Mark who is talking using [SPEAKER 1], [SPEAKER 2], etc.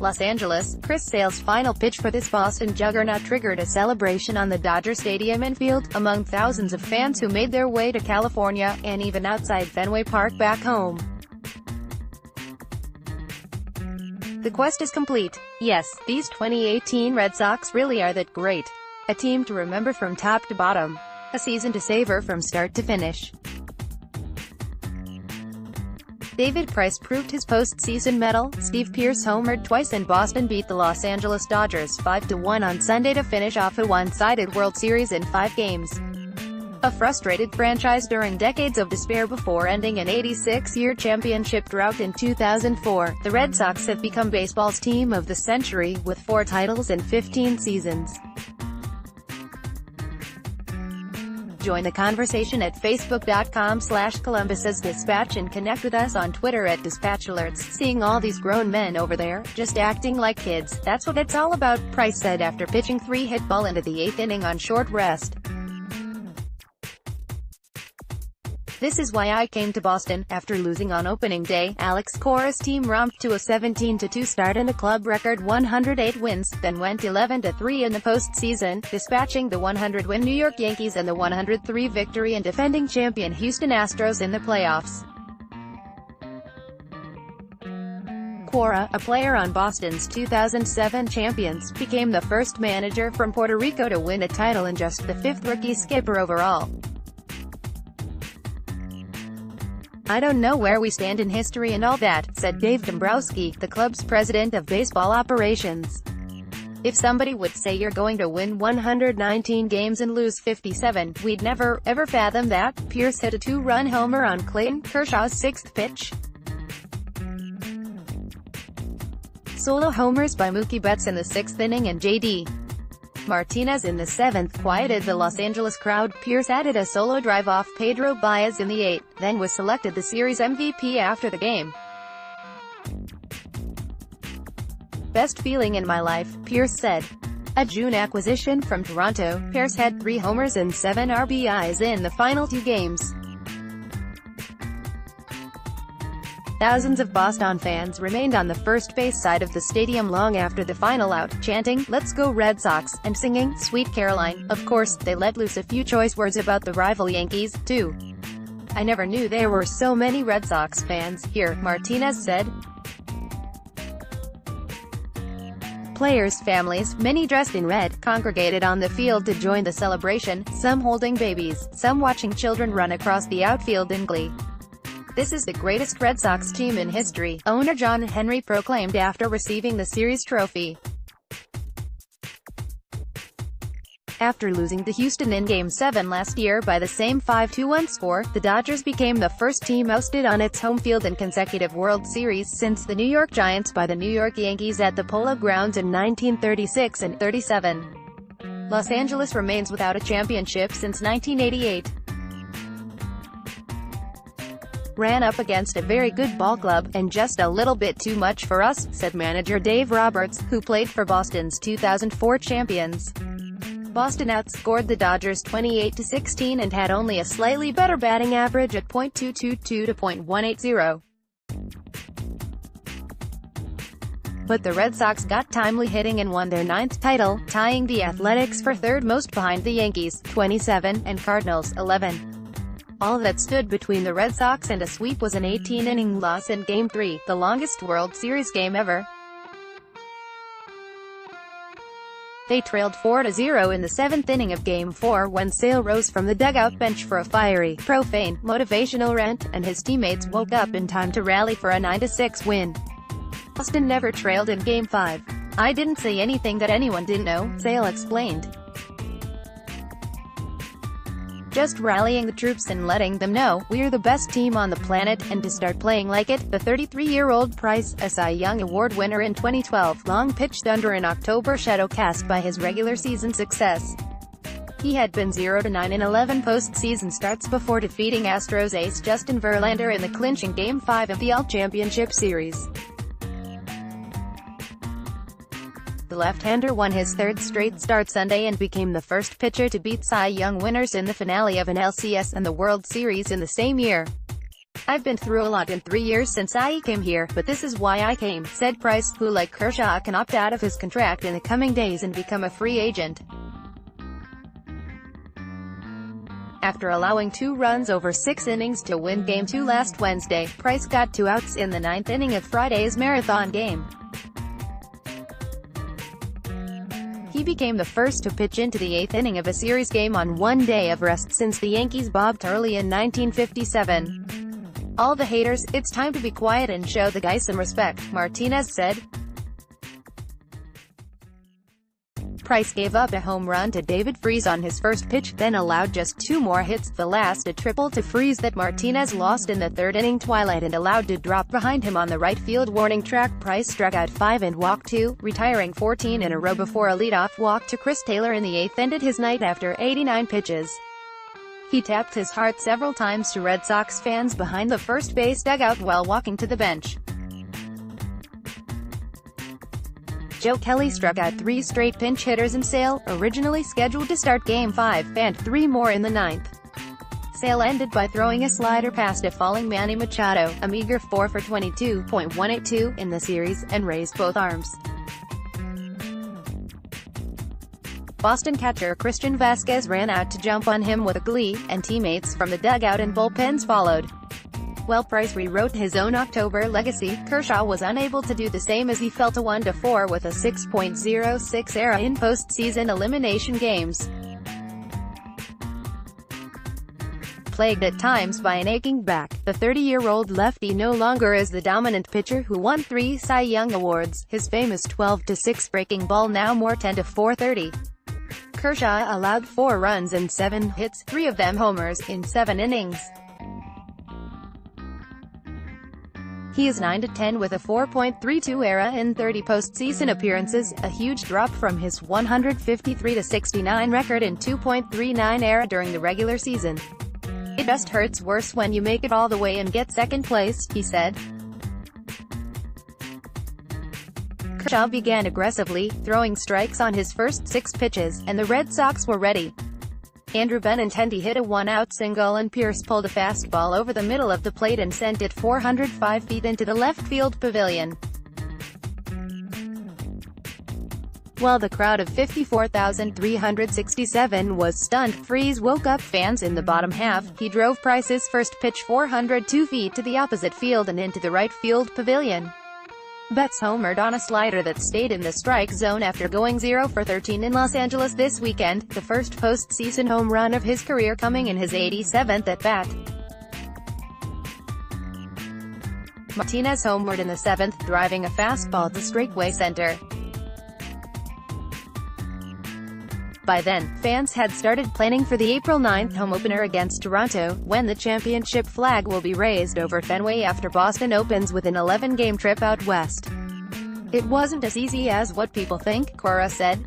[SPEAKER 1] Los Angeles, Chris Sale's final pitch for this Boston juggernaut triggered a celebration on the Dodger Stadium infield, among thousands of fans who made their way to California, and even outside Fenway Park back home. The quest is complete. Yes, these 2018 Red Sox really are that great. A team to remember from top to bottom. A season to savor from start to finish. David Price proved his postseason mettle. Steve Pearce homered twice and Boston beat the Los Angeles Dodgers 5-1 on Sunday to finish off a one-sided World Series in 5 games. A frustrated franchise during decades of despair before ending an 86-year championship drought in 2004, the Red Sox have become baseball's team of the century, with 4 titles in 15 seasons. Join the conversation at facebook.com/ColumbusAsDispatch and connect with us on Twitter at DispatchAlerts. Seeing all these grown men over there, just acting like kids, that's what it's all about, Price said after pitching 3-hit ball into the 8th inning on short rest. This is why I came to Boston. After losing on opening day, Alex Cora's team romped to a 17-2 start and a club record 108 wins, then went 11-3 in the postseason, dispatching the 100-win New York Yankees and the 103 victory and defending champion Houston Astros in the playoffs. Cora, a player on Boston's 2007 champions, became the first manager from Puerto Rico to win a title and just the 5th rookie skipper overall. "I don't know where we stand in history and all that," said Dave Dombrowski, the club's president of baseball operations. "If somebody would say you're going to win 119 games and lose 57, we'd never, ever fathom that." Pearce hit a 2-run homer on Clayton Kershaw's 6th pitch. Solo homers by Mookie Betts in the 6th inning and J.D. Martinez in the 7th quieted the Los Angeles crowd. Pearce added a solo drive off Pedro Baez in the 8th, then was selected the series MVP after the game. "Best feeling in my life," Pearce said. A June acquisition from Toronto, Pearce had 3 homers and 7 RBIs in the final 2 games. Thousands of Boston fans remained on the first base side of the stadium long after the final out, chanting, "Let's go Red Sox," and singing, "Sweet Caroline." Of course, they let loose a few choice words about the rival Yankees, too. "I never knew there were so many Red Sox fans here," Martinez said. Players' families, many dressed in red, congregated on the field to join the celebration, some holding babies, some watching children run across the outfield in glee. "This is the greatest Red Sox team in history," owner John Henry proclaimed after receiving the series trophy. After losing to Houston in Game 7 last year by the same 5-1 score, the Dodgers became the first team ousted on its home field in consecutive World Series since the New York Giants by the New York Yankees at the Polo Grounds in 1936 and 37. Los Angeles remains without a championship since 1988. "Ran up against a very good ball club, and just a little bit too much for us," said manager Dave Roberts, who played for Boston's 2004 champions. Boston outscored the Dodgers 28-16 and had only a slightly better batting average at .222 to .180. But the Red Sox got timely hitting and won their 9th title, tying the Athletics for 3rd most behind the Yankees, 27, and Cardinals, 11. All that stood between the Red Sox and a sweep was an 18-inning loss in Game 3, the longest World Series game ever. They trailed 4-0 in the 7th inning of Game 4 when Sale rose from the dugout bench for a fiery, profane, motivational rant, and his teammates woke up in time to rally for a 9-6 win. Boston never trailed in Game 5. "I didn't say anything that anyone didn't know," Sale explained. "Just rallying the troops and letting them know, we're the best team on the planet, and to start playing like it." The 33-year-old Price, a Cy Young Award winner in 2012, long pitched under an October shadow cast by his regular season success. He had been 0-9 in 11 postseason starts before defeating Astros ace Justin Verlander in the clinching Game 5 of the AL Championship Series. The left-hander won his 3rd straight start Sunday and became the first pitcher to beat Cy Young winners in the finale of an LCS and the World Series in the same year. "I've been through a lot in 3 years since I came here, but this is why I came," said Price, who like Kershaw can opt out of his contract in the coming days and become a free agent. After allowing 2 runs over 6 innings to win Game 2 last Wednesday, Price got 2 outs in the 9th inning of Friday's marathon game. He became the first to pitch into the 8th inning of a series game on 1 day of rest since the Yankees bobbed early in 1957. "All the haters, it's time to be quiet and show the guy some respect," Martinez said. Price gave up a home run to David Freese on his first pitch, then allowed just 2 more hits, the last a triple to Freese that Martinez lost in the 3rd inning twilight and allowed to drop behind him on the right field warning track. Price struck out 5 and walked 2, retiring 14 in a row before a leadoff walk to Chris Taylor in the 8th ended his night after 89 pitches. He tapped his heart several times to Red Sox fans behind the first base dugout while walking to the bench. Joe Kelly struck out 3 straight pinch hitters and Sale, originally scheduled to start Game 5, and 3 more in the 9th. Sale ended by throwing a slider past a falling Manny Machado, a meager 4 for 22.182 in the series, and raised both arms. Boston catcher Christian Vasquez ran out to jump on him with glee, and teammates from the dugout and bullpens followed. While Price rewrote his own October legacy, Kershaw was unable to do the same as he fell to 1-4 with a 6.06 ERA in postseason elimination games. Plagued at times by an aching back, the 30-year-old lefty no longer is the dominant pitcher who won 3 Cy Young Awards, his famous 12-6 breaking ball now more 10-4-30. Kershaw allowed 4 runs and 7 hits, 3 of them homers, in 7 innings. He is 9-10 with a 4.32 ERA in 30 postseason appearances, a huge drop from his 153-69 record and 2.39 ERA during the regular season. "It just hurts worse when you make it all the way and get second place," he said. Kershaw began aggressively, throwing strikes on his first 6 pitches, and the Red Sox were ready. Andrew Benintendi hit a 1-out single and Pearce pulled a fastball over the middle of the plate and sent it 405 feet into the left field pavilion. While the crowd of 54,367 was stunned, Freese woke up fans in the bottom half. He drove Price's first pitch 402 feet to the opposite field and into the right field pavilion. Betts homered on a slider that stayed in the strike zone after going 0 for 13 in Los Angeles this weekend, the first postseason home run of his career coming in his 87th at-bat. Martinez homered in the 7th, driving a fastball to straightaway center. By then, fans had started planning for the April 9th home opener against Toronto, when the championship flag will be raised over Fenway after Boston opens with an 11-game trip out west. "It wasn't as easy as what people think," Cora said.